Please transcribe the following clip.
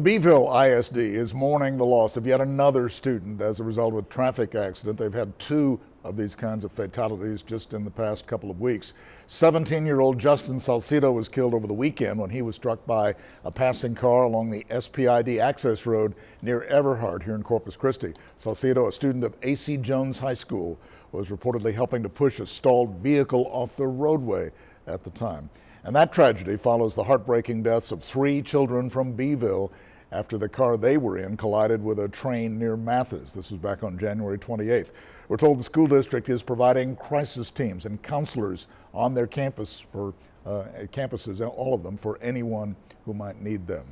Beeville ISD is mourning the loss of yet another student as a result of a traffic accident. They've had two of these kinds of fatalities just in the past couple of weeks. 17-year-old Justin Salcido was killed over the weekend when he was struck by a passing car along the SPID access road near Everhart here in Corpus Christi. Salcido, a student of A.C. Jones High School, was reportedly helping to push a stalled vehicle off the roadway at the time. And that tragedy follows the heartbreaking deaths of 3 children from Beeville after the car they were in collided with a train near Mathis. This was back on January 28th. We're told the school district is providing crisis teams and counselors on their campuses, all of them, for anyone who might need them.